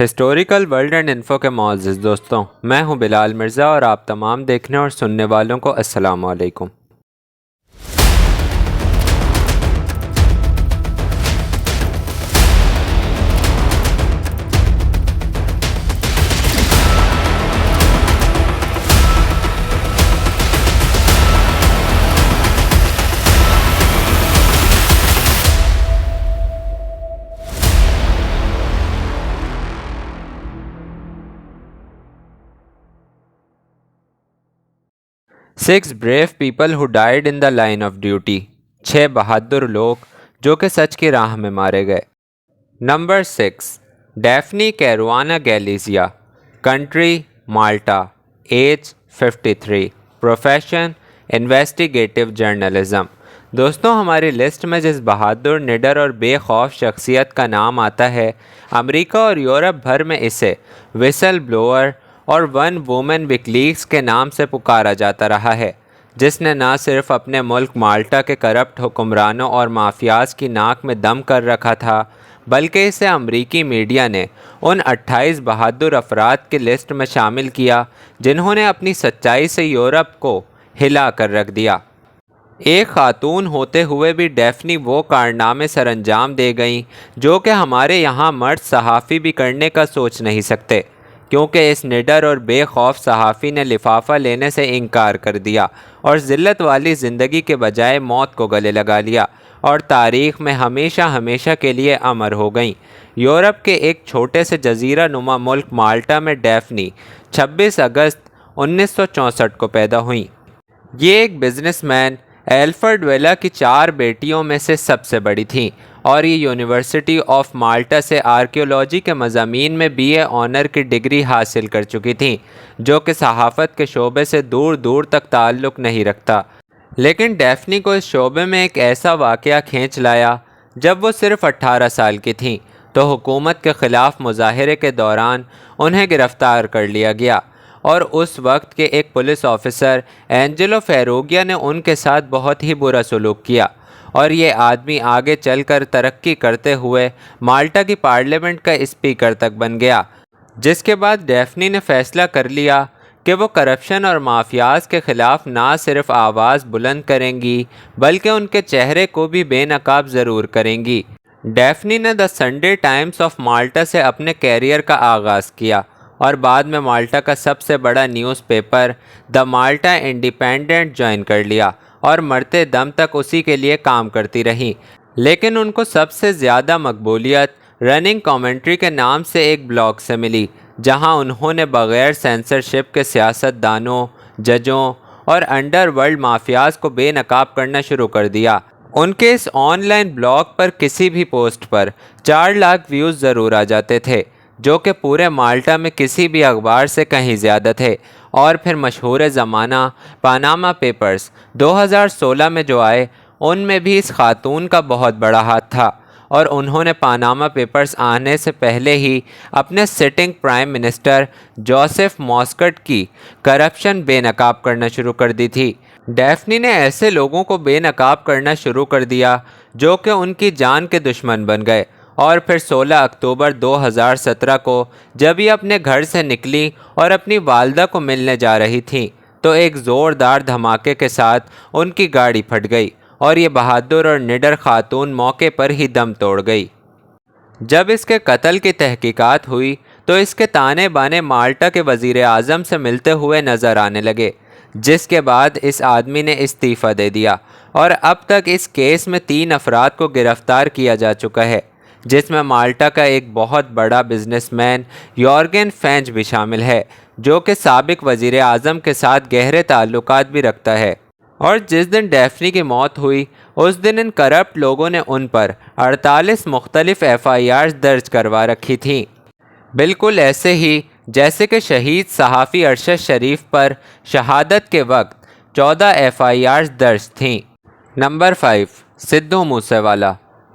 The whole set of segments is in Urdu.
ہسٹوریکل ورلڈ اینڈ انفو کے معزز دوستوں، میں ہوں بلال مرزا اور آپ تمام دیکھنے اور سننے والوں کو السلام علیکم۔ 6 brave people who died in the line of duty، 6 بہادر لوگ جو کہ سچ کی راہ میں مارے گئے۔ نمبر 6، ڈیفنی کیروانہ گیلیزیا، کنٹری مالٹا، ایج 53، پروفیشن انویسٹیگیٹو جرنلزم۔ دوستوں، ہماری لسٹ میں جس بہادر، نڈر اور بے خوف شخصیت کا نام آتا ہے، امریکہ اور یورپ بھر میں اسے وسل بلوور اور ون وومن وکیلیکس کے نام سے پکارا جاتا رہا ہے، جس نے نہ صرف اپنے ملک مالٹا کے کرپٹ حکمرانوں اور مافیاز کی ناک میں دم کر رکھا تھا، بلکہ اسے امریکی میڈیا نے ان 28 بہادر افراد کی لسٹ میں شامل کیا جنہوں نے اپنی سچائی سے یورپ کو ہلا کر رکھ دیا۔ ایک خاتون ہوتے ہوئے بھی ڈیفنی وہ کارنامے سر انجام دے گئیں جو کہ ہمارے یہاں مرد صحافی بھی کرنے کا سوچ نہیں سکتے، کیونکہ اس نڈر اور بے خوف صحافی نے لفافہ لینے سے انکار کر دیا اور ذلت والی زندگی کے بجائے موت کو گلے لگا لیا، اور تاریخ میں ہمیشہ ہمیشہ کے لیے امر ہو گئیں۔ یورپ کے ایک چھوٹے سے جزیرہ نما ملک مالٹا میں ڈیفنی 26 اگست 1964 کو پیدا ہوئیں۔ یہ ایک بزنس مین ایلفرڈ ویلا کی 4 بیٹیوں میں سے سب سے بڑی تھیں، اور یہ یونیورسٹی آف مالٹا سے آرکیولوجی کے مضامین میں بی اے آنر کی ڈگری حاصل کر چکی تھیں، جو کہ صحافت کے شعبے سے دور دور تک تعلق نہیں رکھتا۔ لیکن ڈیفنی کو اس شعبے میں ایک ایسا واقعہ کھینچ لایا جب وہ صرف 18 سال کی تھیں، تو حکومت کے خلاف مظاہرے کے دوران انہیں گرفتار کر لیا گیا، اور اس وقت کے ایک پولیس آفیسر اینجلو فیروگیا نے ان کے ساتھ بہت ہی برا سلوک کیا، اور یہ آدمی آگے چل کر ترقی کرتے ہوئے مالٹا کی پارلیمنٹ کا اسپیکر تک بن گیا، جس کے بعد ڈیفنی نے فیصلہ کر لیا کہ وہ کرپشن اور مافیاز کے خلاف نہ صرف آواز بلند کریں گی بلکہ ان کے چہرے کو بھی بے نقاب ضرور کریں گی۔ ڈیفنی نے دی سنڈے ٹائمز آف مالٹا سے اپنے کیریئر کا آغاز کیا، اور بعد میں مالٹا کا سب سے بڑا نیوز پیپر دی مالٹا انڈیپینڈنٹ جوائن کر لیا، اور مرتے دم تک اسی کے لیے کام کرتی رہیں۔ لیکن ان کو سب سے زیادہ مقبولیت رننگ کامنٹری کے نام سے ایک بلاگ سے ملی، جہاں انہوں نے بغیر سینسرشپ کے سیاست دانوں، ججوں اور انڈر ورلڈ مافیاز کو بے نقاب کرنا شروع کر دیا۔ ان کے اس آن لائن بلاگ پر کسی بھی پوسٹ پر 4 لاکھ ویوز ضرور آ جاتے تھے، جو کہ پورے مالٹا میں کسی بھی اخبار سے کہیں زیادہ تھے۔ اور پھر مشہور زمانہ پاناما پیپرز 2016 میں جو آئے، ان میں بھی اس خاتون کا بہت بڑا ہاتھ تھا، اور انہوں نے پاناما پیپرز آنے سے پہلے ہی اپنے سٹنگ پرائم منسٹر جوزف ماسکٹ کی کرپشن بے نقاب کرنا شروع کر دی تھی۔ ڈیفنی نے ایسے لوگوں کو بے نقاب کرنا شروع کر دیا جو کہ ان کی جان کے دشمن بن گئے، اور پھر 16 اکتوبر 2017 کو جب یہ اپنے گھر سے نکلی اور اپنی والدہ کو ملنے جا رہی تھیں، تو ایک زوردار دھماکے کے ساتھ ان کی گاڑی پھٹ گئی، اور یہ بہادر اور نڈر خاتون موقع پر ہی دم توڑ گئی۔ جب اس کے قتل کی تحقیقات ہوئی تو اس کے تانے بانے مالٹا کے وزیر اعظم سے ملتے ہوئے نظر آنے لگے، جس کے بعد اس آدمی نے استعفیٰ دے دیا، اور اب تک اس کیس میں 3 افراد کو گرفتار کیا جا چکا ہے، جس میں مالٹا کا ایک بہت بڑا بزنس مین یورگن فینچ بھی شامل ہے، جو کہ سابق وزیر اعظم کے ساتھ گہرے تعلقات بھی رکھتا ہے۔ اور جس دن ڈیفنی کی موت ہوئی، اس دن ان کرپٹ لوگوں نے ان پر 48 مختلف FIRs درج کروا رکھی تھیں، بالکل ایسے ہی جیسے کہ شہید صحافی ارشد شریف پر شہادت کے وقت 14 FIRs درج تھیں۔ Number 5، Sidhu Moose Wala,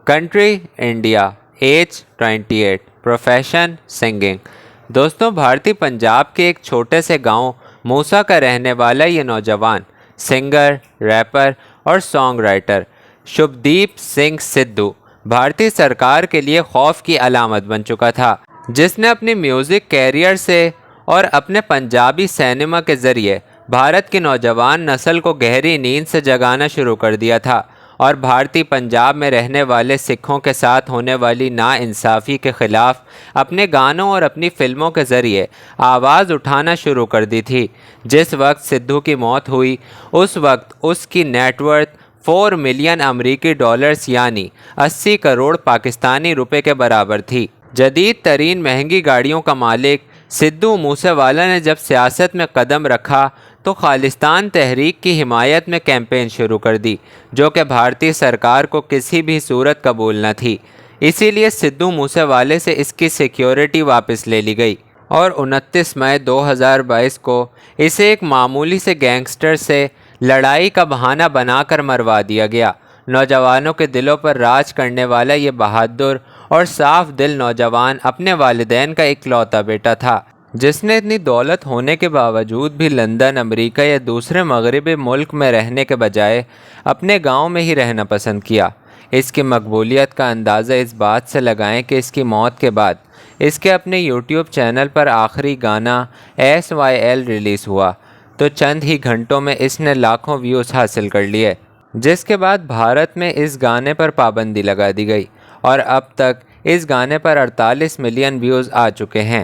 country India, age 28، profession singing. دوستوں، بھارتی پنجاب کے ایک چھوٹے سے گاؤں موسا کا رہنے والا یہ نوجوان سنگر، ریپر اور سانگ رائٹر شبھدیپ سنگھ سدھو بھارتی سرکار کے لیے خوف کی علامت بن چکا تھا۔ جس نے اپنی میوزک کیریئر سے اور اپنے پنجابی سینما کے ذریعے بھارت کی نوجوان نسل کو گہری نیند سے جگانا شروع کر دیا تھا اور بھارتی پنجاب میں رہنے والے سکھوں کے ساتھ ہونے والی ناانصافی کے خلاف اپنے گانوں اور اپنی فلموں کے ذریعے آواز اٹھانا شروع کر دی تھی۔ جس وقت سدھو کی موت ہوئی اس وقت اس کی نیٹ ورتھ 4 ملین امریکی ڈالرز یعنی 80 کروڑ پاکستانی روپے کے برابر تھی۔ جدید ترین مہنگی گاڑیوں کا مالک سدھو موسے والا نے جب سیاست میں قدم رکھا تو خالصتان تحریک کی حمایت میں کیمپین شروع کر دی، جو کہ بھارتی سرکار کو کسی بھی صورت قبول نہ تھی۔ اسی لیے سدھو موسے والے سے اس کی سیکیورٹی واپس لے لی گئی اور 29 مئی 2022 کو اسے ایک معمولی سے گینگسٹر سے لڑائی کا بہانہ بنا کر مروا دیا گیا۔ نوجوانوں کے دلوں پر راج کرنے والا یہ بہادر اور صاف دل نوجوان اپنے والدین کا اکلوتا بیٹا تھا، جس نے اتنی دولت ہونے کے باوجود بھی لندن، امریکہ یا دوسرے مغربی ملک میں رہنے کے بجائے اپنے گاؤں میں ہی رہنا پسند کیا۔ اس کی مقبولیت کا اندازہ اس بات سے لگائیں کہ اس کی موت کے بعد اس کے اپنے یوٹیوب چینل پر آخری گانا SYL ریلیز ہوا تو چند ہی گھنٹوں میں اس نے لاکھوں ویوز حاصل کر لیے، جس کے بعد بھارت میں اس گانے پر پابندی لگا دی گئی اور اب تک اس گانے پر 48 ملین ویوز آ چکے ہیں۔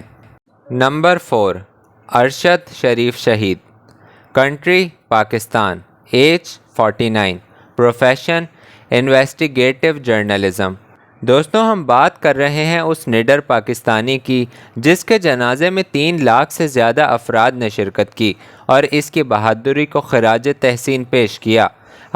نمبر 4، ارشد شریف شہید۔ Country Pakistan, age 49، profession investigative journalism. دوستوں، ہم بات کر رہے ہیں اس نڈر پاکستانی کی جس کے جنازے میں 3 لاکھ سے زیادہ افراد نے شرکت کی اور اس کی بہادری کو خراج تحسین پیش کیا۔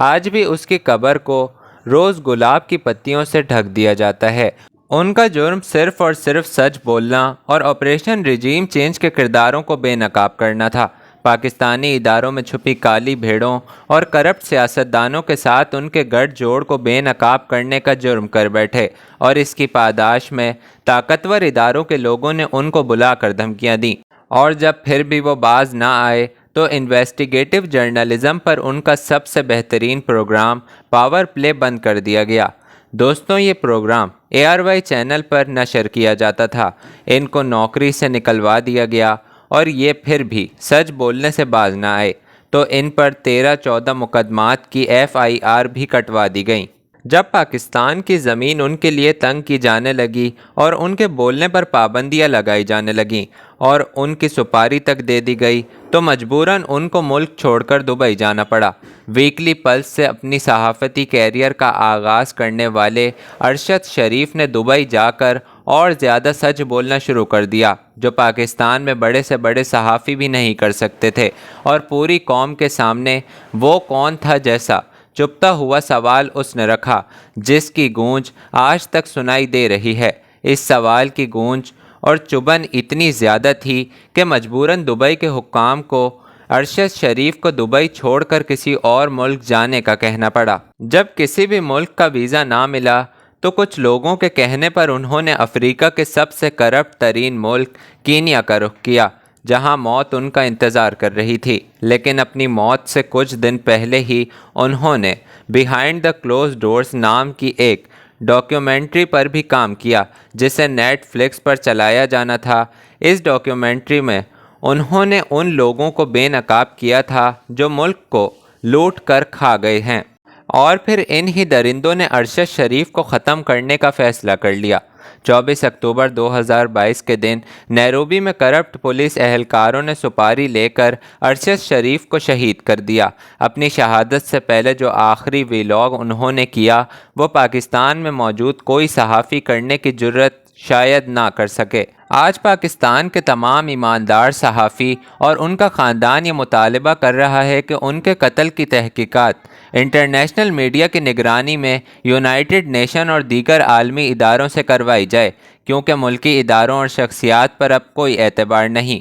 آج بھی اس کی قبر کو روز گلاب کی پتیوں سے ڈھک دیا جاتا ہے۔ ان کا جرم صرف اور صرف سچ بولنا اور آپریشن ریجیم چینج کے کرداروں کو بے نقاب کرنا تھا۔ پاکستانی اداروں میں چھپی کالی بھیڑوں اور کرپٹ سیاستدانوں کے ساتھ ان کے گٹھ جوڑ کو بے نقاب کرنے کا جرم کر بیٹھے اور اس کی پاداش میں طاقتور اداروں کے لوگوں نے ان کو بلا کر دھمکیاں دیں، اور جب پھر بھی وہ باز نہ آئے تو انویسٹیگیٹو جرنلزم پر ان کا سب سے بہترین پروگرام پاور پلے بند کر دیا گیا۔ دوستوں، یہ پروگرام ARY چینل پر نشر کیا جاتا تھا۔ ان کو نوکری سے نکلوا دیا گیا اور یہ پھر بھی سچ بولنے سے باز نہ آئے تو ان پر 13-14 مقدمات کی FIR بھی کٹوا دی گئیں۔ جب پاکستان کی زمین ان کے لیے تنگ کی جانے لگی اور ان کے بولنے پر پابندیاں لگائی جانے لگیں اور ان کی سپاری تک دے دی گئی تو مجبوراً ان کو ملک چھوڑ کر دبئی جانا پڑا۔ ویکلی پلس سے اپنی صحافتی کیریئر کا آغاز کرنے والے ارشد شریف نے دبئی جا کر اور زیادہ سچ بولنا شروع کر دیا، جو پاکستان میں بڑے سے بڑے صحافی بھی نہیں کر سکتے تھے، اور پوری قوم کے سامنے وہ کون تھا جیسا چپتا ہوا سوال اس نے رکھا، جس کی گونج آج تک سنائی دے رہی ہے۔ اس سوال کی گونج اور چبھن اتنی زیادہ تھی کہ مجبوراً دبئی کے حکام کو ارشد شریف کو دبئی چھوڑ کر کسی اور ملک جانے کا کہنا پڑا۔ جب کسی بھی ملک کا ویزا نہ ملا تو کچھ لوگوں کے کہنے پر انہوں نے افریقہ کے سب سے کرپٹ ترین ملک کینیا کا رخ کیا، جہاں موت ان کا انتظار کر رہی تھی۔ لیکن اپنی موت سے کچھ دن پہلے ہی انہوں نے بیہائنڈ دا کلوز ڈورز نام کی ایک ڈاکیومنٹری پر بھی کام کیا، جسے نیٹ فلکس پر چلایا جانا تھا۔ اس ڈاکیومنٹری میں انہوں نے ان لوگوں کو بے نقاب کیا تھا جو ملک کو لوٹ کر کھا گئے ہیں، اور پھر ان ہی درندوں نے ارشد شریف کو ختم کرنے کا فیصلہ کر لیا۔ 24 اکتوبر 2022 کے دن نیروبی میں کرپٹ پولیس اہلکاروں نے سپاری لے کر ارشد شریف کو شہید کر دیا۔ اپنی شہادت سے پہلے جو آخری ویلاگ انہوں نے کیا وہ پاکستان میں موجود کوئی صحافی کرنے کی جرت شاید نہ کر سکے۔ آج پاکستان کے تمام ایماندار صحافی اور ان کا خاندان یہ مطالبہ کر رہا ہے کہ ان کے قتل کی تحقیقات انٹرنیشنل میڈیا کی نگرانی میں یونائیٹڈ نیشن اور دیگر عالمی اداروں سے کروائی جائے، کیونکہ ملکی اداروں اور شخصیات پر اب کوئی اعتبار نہیں۔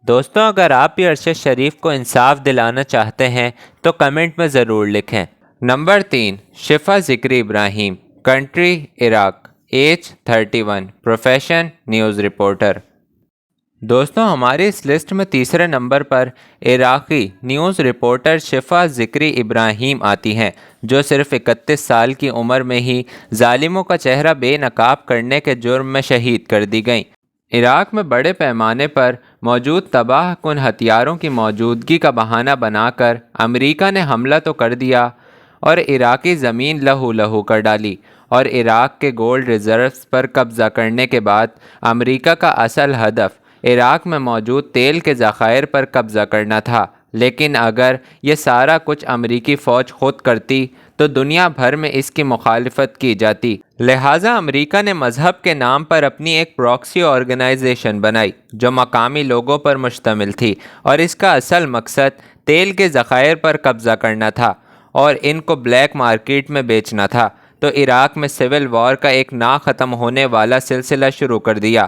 دوستوں، اگر آپ بھی ارشد شریف کو انصاف دلانا چاہتے ہیں تو کمنٹ میں ضرور لکھیں۔ Number 3، Shifa Zikri Ibrahim. Country Iraq, age 31، profession news reporter. دوستوں ہماری اس لسٹ میں تیسرے نمبر پر عراقی نیوز رپورٹر شفا ذکری ابراہیم آتی ہیں، جو صرف 31 سال کی عمر میں ہی ظالموں کا چہرہ بے نقاب کرنے کے جرم میں شہید کر دی گئیں۔ عراق میں بڑے پیمانے پر موجود تباہ کن ہتھیاروں کی موجودگی کا بہانہ بنا کر امریکہ نے حملہ تو کر دیا اور عراقی زمین لہو لہو کر ڈالی، اور عراق کے گولڈ ریزروز پر قبضہ کرنے کے بعد امریکہ کا اصل ہدف عراق میں موجود تیل کے ذخائر پر قبضہ کرنا تھا۔ لیکن اگر یہ سارا کچھ امریکی فوج خود کرتی تو دنیا بھر میں اس کی مخالفت کی جاتی، لہٰذا امریکہ نے مذہب کے نام پر اپنی ایک پراکسی آرگنائزیشن بنائی جو مقامی لوگوں پر مشتمل تھی، اور اس کا اصل مقصد تیل کے ذخائر پر قبضہ کرنا تھا اور ان کو بلیک مارکیٹ میں بیچنا تھا۔ تو عراق میں سول وار کا ایک نہ ختم ہونے والا سلسلہ شروع کر دیا۔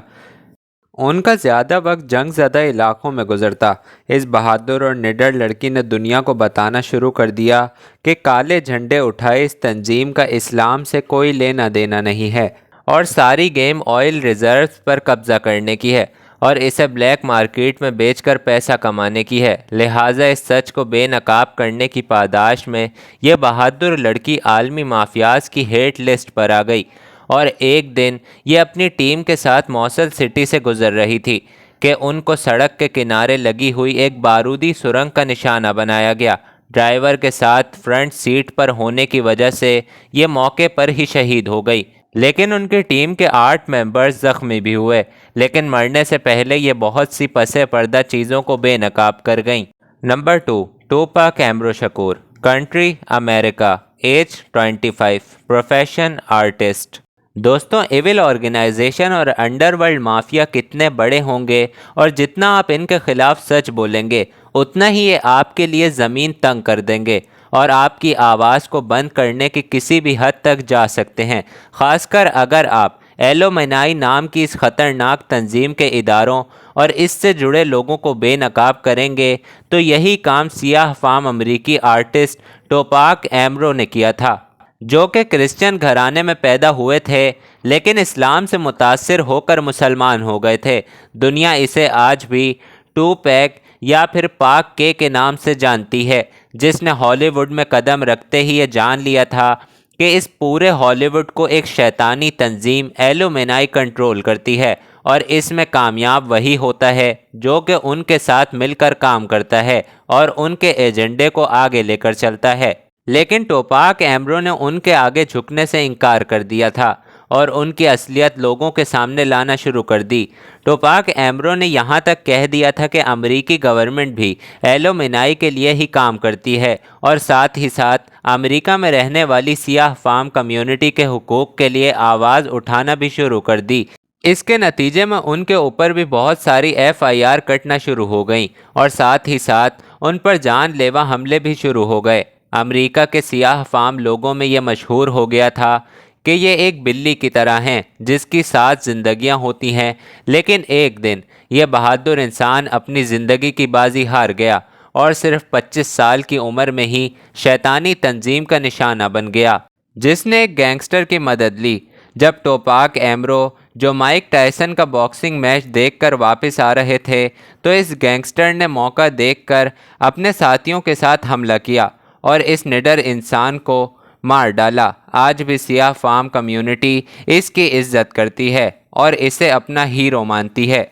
ان کا زیادہ وقت جنگ زدہ علاقوں میں گزرتا۔ اس بہادر اور نڈر لڑکی نے دنیا کو بتانا شروع کر دیا کہ کالے جھنڈے اٹھائے اس تنظیم کا اسلام سے کوئی لینا دینا نہیں ہے، اور ساری گیم آئل ریزروز پر قبضہ کرنے کی ہے اور اسے بلیک مارکیٹ میں بیچ کر پیسہ کمانے کی ہے۔ لہٰذا اس سچ کو بے نقاب کرنے کی پاداش میں یہ بہادر لڑکی عالمی مافیاز کی ہیٹ لسٹ پر آ گئی، اور ایک دن یہ اپنی ٹیم کے ساتھ موصل سٹی سے گزر رہی تھی کہ ان کو سڑک کے کنارے لگی ہوئی ایک بارودی سرنگ کا نشانہ بنایا گیا۔ ڈرائیور کے ساتھ فرنٹ سیٹ پر ہونے کی وجہ سے یہ موقع پر ہی شہید ہو گئی، لیکن ان کی ٹیم کے 8 ممبرز زخمی بھی ہوئے، لیکن مرنے سے پہلے یہ بہت سی پس پردہ چیزوں کو بے نقاب کر گئیں۔ نمبر 2، ٹوپاک امرو شکور، کنٹری امریکہ، ایج 25، پروفیشن آرٹسٹ۔ دوستوں ایول آرگنائزیشن اور انڈر ورلڈ مافیا کتنے بڑے ہوں گے اور جتنا آپ ان کے خلاف سچ بولیں گے اتنا ہی یہ آپ کے لیے زمین تنگ کر دیں گے اور آپ کی آواز کو بند کرنے کی کسی بھی حد تک جا سکتے ہیں، خاص کر اگر آپ ایلومینائی نام کی اس خطرناک تنظیم کے اداروں اور اس سے جڑے لوگوں کو بے نقاب کریں گے۔ تو یہی کام سیاہ فام امریکی آرٹسٹ ٹوپاک امرو نے کیا تھا، جو کہ کرسچن گھرانے میں پیدا ہوئے تھے لیکن اسلام سے متاثر ہو کر مسلمان ہو گئے تھے۔ دنیا اسے آج بھی ٹو پیک یا پھر پاک کے نام سے جانتی ہے، جس نے ہالی ووڈ میں قدم رکھتے ہی یہ جان لیا تھا کہ اس پورے ہالی ووڈ کو ایک شیطانی تنظیم ایلومینائی کنٹرول کرتی ہے، اور اس میں کامیاب وہی ہوتا ہے جو کہ ان کے ساتھ مل کر کام کرتا ہے اور ان کے ایجنڈے کو آگے لے کر چلتا ہے۔ لیکن ٹوپاک امرو نے ان کے آگے جھکنے سے انکار کر دیا تھا اور ان کی اصلیت لوگوں کے سامنے لانا شروع کر دی۔ ٹوپاک امرو نے یہاں تک کہہ دیا تھا کہ امریکی گورنمنٹ بھی ایلومینائی کے لیے ہی کام کرتی ہے، اور ساتھ ہی ساتھ امریکہ میں رہنے والی سیاہ فام کمیونٹی کے حقوق کے لیے آواز اٹھانا بھی شروع کر دی۔ اس کے نتیجے میں ان کے اوپر بھی بہت ساری FIR کٹنا شروع ہو گئیں، اور ساتھ ہی ساتھ ان پر جان لیوا حملے بھی شروع ہو گئے۔ امریکہ کے سیاہ فام لوگوں میں یہ مشہور ہو گیا تھا کہ یہ ایک بلی کی طرح ہیں جس کی 7 زندگیاں ہوتی ہیں، لیکن ایک دن یہ بہادر انسان اپنی زندگی کی بازی ہار گیا اور صرف 25 سال کی عمر میں ہی شیطانی تنظیم کا نشانہ بن گیا، جس نے ایک گینگسٹر کی مدد لی۔ جب ٹوپاک امرو جو مائک ٹائسن کا باکسنگ میچ دیکھ کر واپس آ رہے تھے تو اس گینگسٹر نے موقع دیکھ کر اپنے ساتھیوں کے ساتھ حملہ کیا اور اس نڈر انسان کو مار ڈالا۔ آج بھی سیاہ فام کمیونٹی اس کی عزت کرتی ہے اور اسے اپنا ہیرو مانتی ہے۔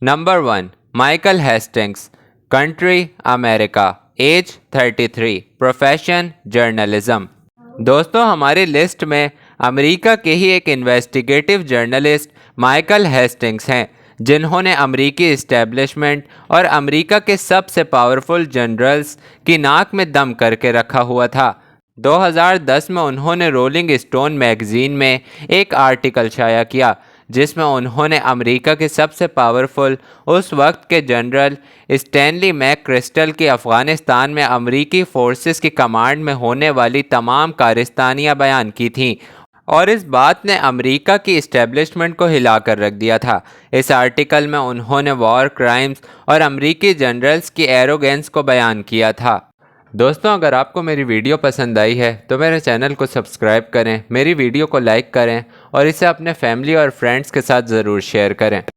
نمبر 1، مائیکل ہیسٹنگز، کنٹری امریکہ، ایج 33، پروفیشن جرنلزم۔ دوستوں ہماری لسٹ میں امریکہ کے ہی ایک انویسٹیگیٹو جرنلسٹ مائیکل ہیسٹنگز ہیں، جنہوں نے امریکی اسٹیبلشمنٹ اور امریکہ کے سب سے پاورفل جنرلز کی ناک میں دم کر کے رکھا ہوا تھا۔ 2010 میں انہوں نے رولنگ اسٹون میگزین میں ایک آرٹیکل شائع کیا جس میں انہوں نے امریکہ کے سب سے پاورفل اس وقت کے جنرل اسٹینلی میک کرسٹل کی افغانستان میں امریکی فورسز کی کمانڈ میں ہونے والی تمام کارستانیاں بیان کی تھیں، اور اس بات نے امریکہ کی اسٹیبلشمنٹ کو ہلا کر رکھ دیا تھا۔ اس آرٹیکل میں انہوں نے وار کرائمز اور امریکی جنرلز کی ایروگینس کو بیان کیا تھا۔ دوستوں اگر آپ کو میری ویڈیو پسند آئی ہے تو میرے چینل کو سبسکرائب کریں، میری ویڈیو کو لائک کریں اور اسے اپنے فیملی اور فرینڈز کے ساتھ ضرور شیئر کریں۔